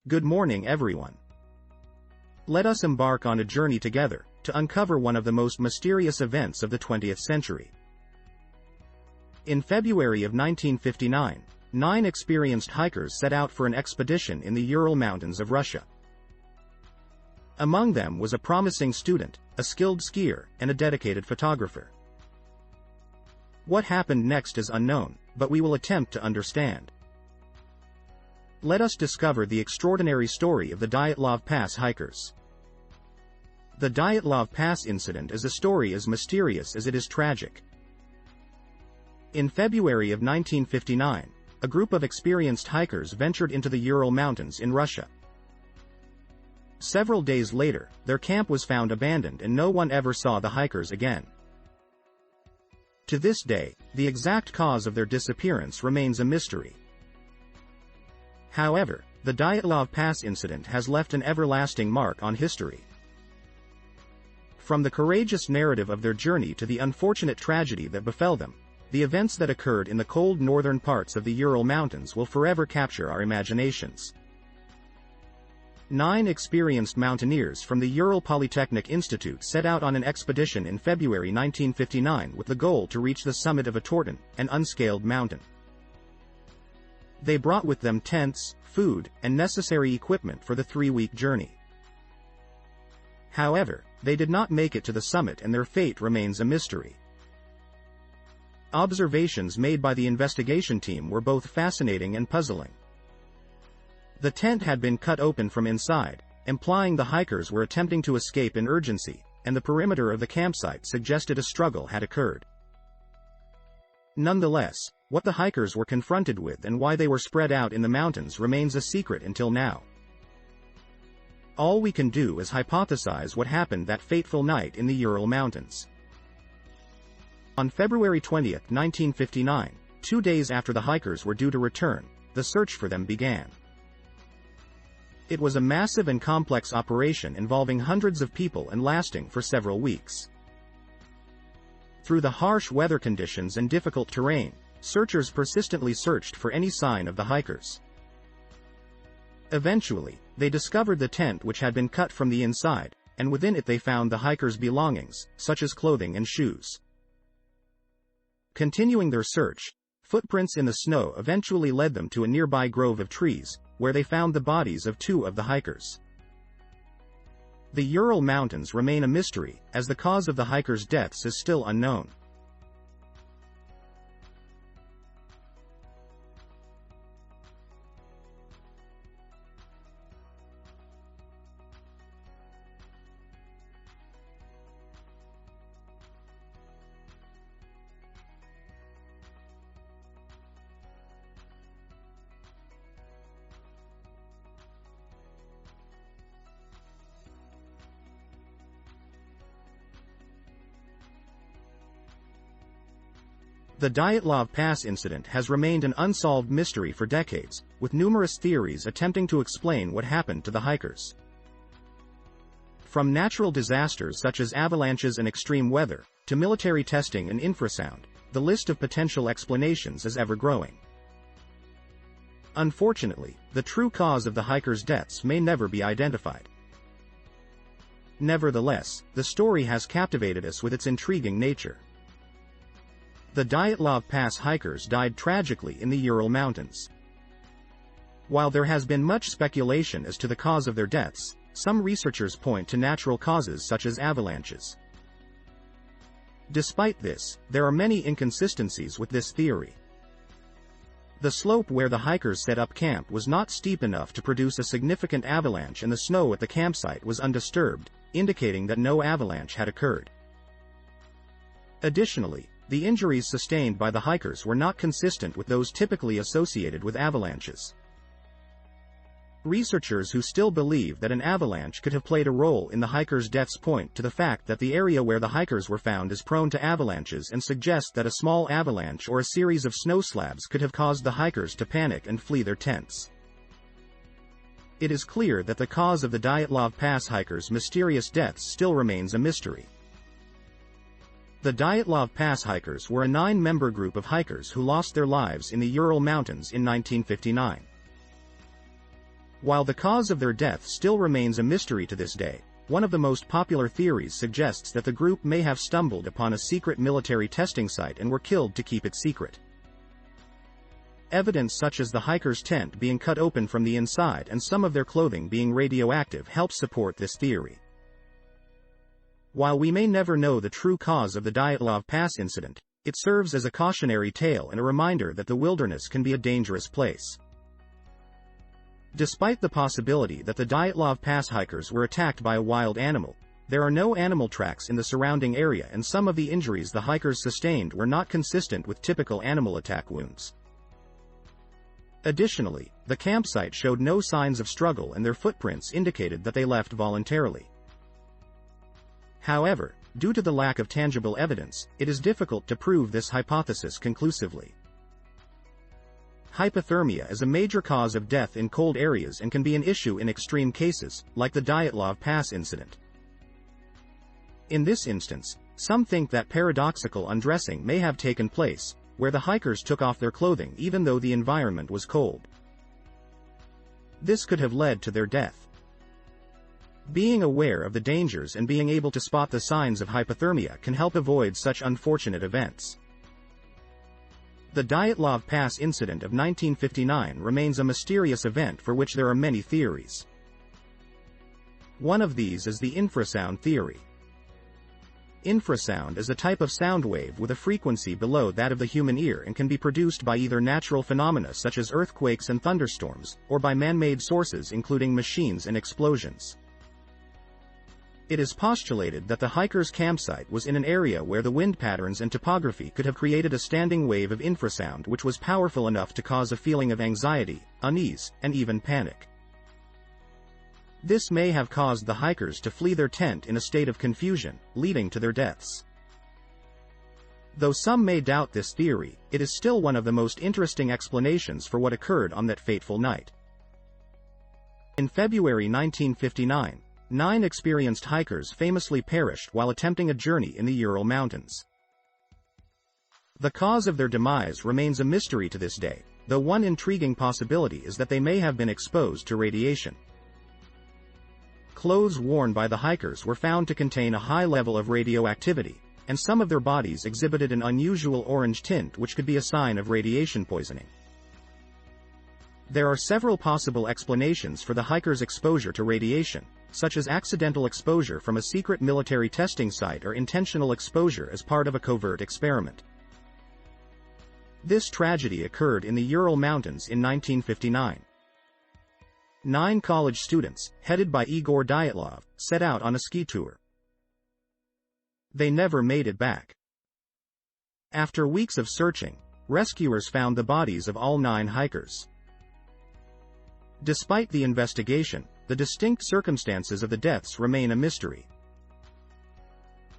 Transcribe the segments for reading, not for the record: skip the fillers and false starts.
Good morning, everyone. Let us embark on a journey together to uncover one of the most mysterious events of the 20th century. In February of 1959, 9 experienced hikers set out for an expedition in the Ural Mountains of Russia. Among them was a promising student, a skilled skier, and a dedicated photographer. What happened next is unknown, but we will attempt to understand. Let us discover the extraordinary story of the Dyatlov Pass Hikers. The Dyatlov Pass Incident is a story as mysterious as it is tragic. In February of 1959, a group of experienced hikers ventured into the Ural Mountains in Russia. Several days later, their camp was found abandoned and no one ever saw the hikers again. To this day, the exact cause of their disappearance remains a mystery. However, the Dyatlov Pass incident has left an everlasting mark on history. From the courageous narrative of their journey to the unfortunate tragedy that befell them, the events that occurred in the cold northern parts of the Ural Mountains will forever capture our imaginations. 9 experienced mountaineers from the Ural Polytechnic Institute set out on an expedition in February 1959 with the goal to reach the summit of a Torten, an unscaled mountain. They brought with them tents, food, and necessary equipment for the 3-week journey. However, they did not make it to the summit and their fate remains a mystery. Observations made by the investigation team were both fascinating and puzzling. The tent had been cut open from inside, implying the hikers were attempting to escape in urgency, and the perimeter of the campsite suggested a struggle had occurred. Nonetheless, what the hikers were confronted with and why they were spread out in the mountains remains a secret until now. All we can do is hypothesize what happened that fateful night in the Ural Mountains. On February 20, 1959, 2 days after the hikers were due to return, the search for them began. It was a massive and complex operation involving hundreds of people and lasting for several weeks. Through the harsh weather conditions and difficult terrain, searchers persistently searched for any sign of the hikers. Eventually, they discovered the tent which had been cut from the inside, and within it they found the hikers' belongings, such as clothing and shoes. Continuing their search, footprints in the snow eventually led them to a nearby grove of trees, where they found the bodies of 2 of the hikers. The Ural Mountains remain a mystery, as the cause of the hikers' deaths is still unknown. The Dyatlov Pass incident has remained an unsolved mystery for decades, with numerous theories attempting to explain what happened to the hikers. From natural disasters such as avalanches and extreme weather, to military testing and infrasound, the list of potential explanations is ever-growing. Unfortunately, the true cause of the hikers' deaths may never be identified. Nevertheless, the story has captivated us with its intriguing nature. The Dyatlov Pass hikers died tragically in the Ural Mountains. While there has been much speculation as to the cause of their deaths, some researchers point to natural causes such as avalanches. Despite this, there are many inconsistencies with this theory. The slope where the hikers set up camp was not steep enough to produce a significant avalanche and the snow at the campsite was undisturbed, indicating that no avalanche had occurred. Additionally, the injuries sustained by the hikers were not consistent with those typically associated with avalanches. Researchers who still believe that an avalanche could have played a role in the hikers' deaths point to the fact that the area where the hikers were found is prone to avalanches and suggest that a small avalanche or a series of snow slabs could have caused the hikers to panic and flee their tents. It is clear that the cause of the Dyatlov Pass hikers' mysterious deaths still remains a mystery. The Dyatlov Pass Hikers were a 9-member group of hikers who lost their lives in the Ural Mountains in 1959. While the cause of their death still remains a mystery to this day, one of the most popular theories suggests that the group may have stumbled upon a secret military testing site and were killed to keep it secret. Evidence such as the hikers' tent being cut open from the inside and some of their clothing being radioactive helps support this theory. While we may never know the true cause of the Dyatlov Pass incident, it serves as a cautionary tale and a reminder that the wilderness can be a dangerous place. Despite the possibility that the Dyatlov Pass hikers were attacked by a wild animal, there are no animal tracks in the surrounding area, and some of the injuries the hikers sustained were not consistent with typical animal attack wounds. Additionally, the campsite showed no signs of struggle and their footprints indicated that they left voluntarily. However, due to the lack of tangible evidence, it is difficult to prove this hypothesis conclusively. Hypothermia is a major cause of death in cold areas and can be an issue in extreme cases, like the Dyatlov Pass incident. In this instance, some think that paradoxical undressing may have taken place, where the hikers took off their clothing even though the environment was cold. This could have led to their death. Being aware of the dangers and being able to spot the signs of hypothermia can help avoid such unfortunate events. The Dyatlov Pass incident of 1959 remains a mysterious event for which there are many theories. One of these is the infrasound theory. Infrasound is a type of sound wave with a frequency below that of the human ear and can be produced by either natural phenomena such as earthquakes and thunderstorms, or by man-made sources including machines and explosions. It is postulated that the hikers' campsite was in an area where the wind patterns and topography could have created a standing wave of infrasound which was powerful enough to cause a feeling of anxiety, unease, and even panic. This may have caused the hikers to flee their tent in a state of confusion, leading to their deaths. Though some may doubt this theory, it is still one of the most interesting explanations for what occurred on that fateful night. In February 1959, 9 experienced hikers famously perished while attempting a journey in the Ural Mountains. The cause of their demise remains a mystery to this day, though one intriguing possibility is that they may have been exposed to radiation. Clothes worn by the hikers were found to contain a high level of radioactivity, and some of their bodies exhibited an unusual orange tint which could be a sign of radiation poisoning. There are several possible explanations for the hikers' exposure to radiation, such as accidental exposure from a secret military testing site or intentional exposure as part of a covert experiment. This tragedy occurred in the Ural Mountains in 1959. 9 college students, headed by Igor Dyatlov, set out on a ski tour. They never made it back. After weeks of searching, rescuers found the bodies of all 9 hikers. Despite the investigation, the distinct circumstances of the deaths remain a mystery.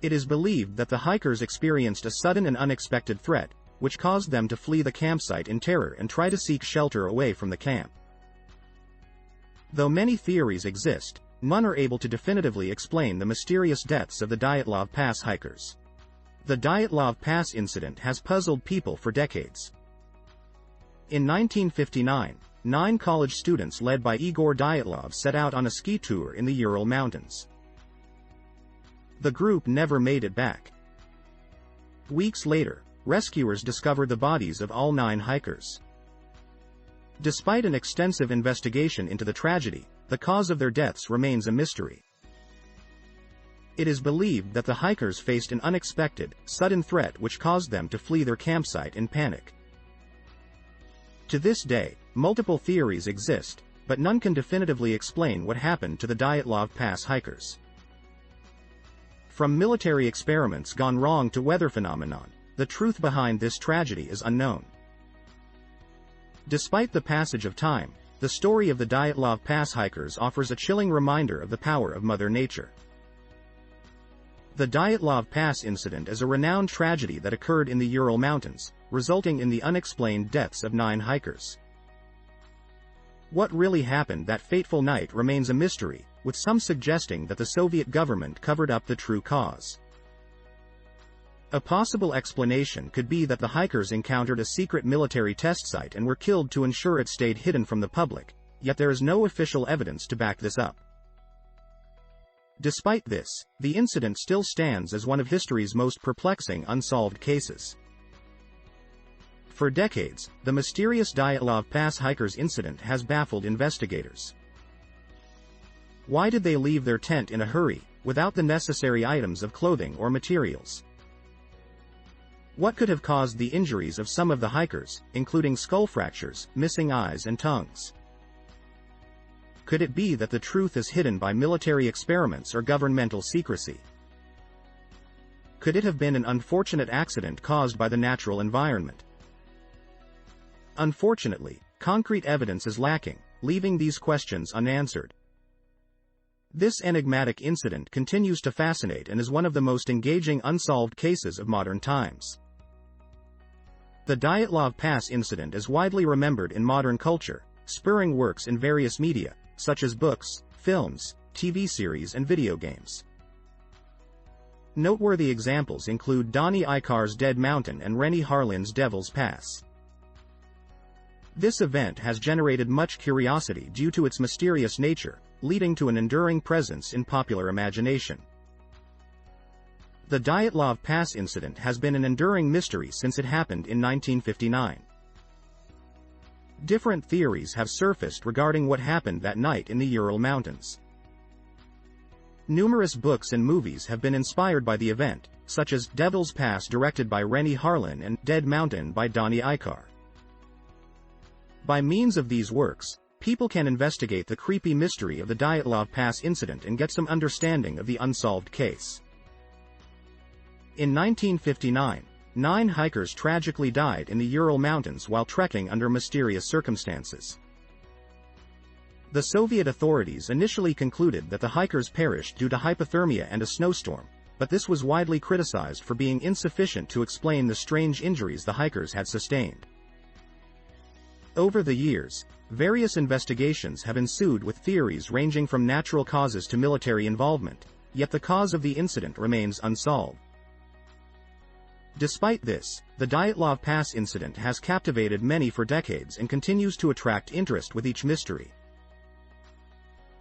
It is believed that the hikers experienced a sudden and unexpected threat, which caused them to flee the campsite in terror and try to seek shelter away from the camp. Though many theories exist, none are able to definitively explain the mysterious deaths of the Dyatlov Pass hikers. The Dyatlov Pass incident has puzzled people for decades. In 1959, 9 college students led by Igor Dyatlov set out on a ski tour in the Ural Mountains. The group never made it back. Weeks later, rescuers discovered the bodies of all 9 hikers. Despite an extensive investigation into the tragedy, the cause of their deaths remains a mystery. It is believed that the hikers faced an unexpected, sudden threat which caused them to flee their campsite in panic. To this day, multiple theories exist, but none can definitively explain what happened to the Dyatlov Pass hikers. From military experiments gone wrong to weather phenomenon, the truth behind this tragedy is unknown. Despite the passage of time, the story of the Dyatlov Pass hikers offers a chilling reminder of the power of Mother Nature. The Dyatlov Pass incident is a renowned tragedy that occurred in the Ural Mountains, resulting in the unexplained deaths of 9 hikers. What really happened that fateful night remains a mystery, with some suggesting that the Soviet government covered up the true cause. A possible explanation could be that the hikers encountered a secret military test site and were killed to ensure it stayed hidden from the public, yet there is no official evidence to back this up. Despite this, the incident still stands as one of history's most perplexing unsolved cases. For decades, the mysterious Dyatlov Pass Hikers incident has baffled investigators. Why did they leave their tent in a hurry, without the necessary items of clothing or materials? What could have caused the injuries of some of the hikers, including skull fractures, missing eyes and tongues? Could it be that the truth is hidden by military experiments or governmental secrecy? Could it have been an unfortunate accident caused by the natural environment? Unfortunately, concrete evidence is lacking, leaving these questions unanswered. This enigmatic incident continues to fascinate and is one of the most engaging unsolved cases of modern times. The Dyatlov Pass incident is widely remembered in modern culture, spurring works in various media, such as books, films, TV series and video games. Noteworthy examples include Dani Ikar's Dead Mountain and Rennie Harlin's Devil's Pass. This event has generated much curiosity due to its mysterious nature, leading to an enduring presence in popular imagination. The Dyatlov Pass incident has been an enduring mystery since it happened in 1959. Different theories have surfaced regarding what happened that night in the Ural Mountains. Numerous books and movies have been inspired by the event, such as Devil's Pass directed by Rennie Harlin and Dead Mountain by Dani Ikar. By means of these works, people can investigate the creepy mystery of the Dyatlov Pass incident and get some understanding of the unsolved case. In 1959, 9 hikers tragically died in the Ural Mountains while trekking under mysterious circumstances. The Soviet authorities initially concluded that the hikers perished due to hypothermia and a snowstorm, but this was widely criticized for being insufficient to explain the strange injuries the hikers had sustained. Over the years, various investigations have ensued with theories ranging from natural causes to military involvement, yet the cause of the incident remains unsolved. Despite this, the Dyatlov Pass incident has captivated many for decades and continues to attract interest with each mystery.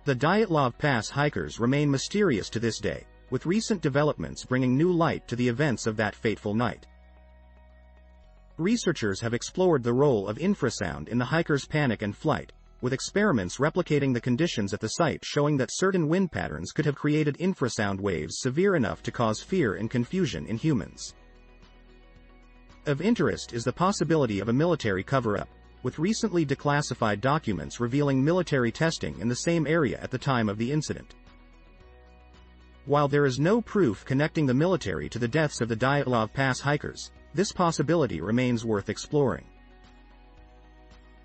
The Dyatlov Pass hikers remain mysterious to this day, with recent developments bringing new light to the events of that fateful night. Researchers have explored the role of infrasound in the hikers' panic and flight, with experiments replicating the conditions at the site showing that certain wind patterns could have created infrasound waves severe enough to cause fear and confusion in humans. Of interest is the possibility of a military cover-up, with recently declassified documents revealing military testing in the same area at the time of the incident. While there is no proof connecting the military to the deaths of the Dyatlov Pass hikers, this possibility remains worth exploring.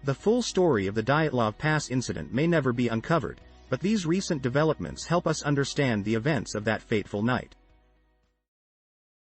The full story of the Dyatlov Pass incident may never be uncovered, but these recent developments help us understand the events of that fateful night.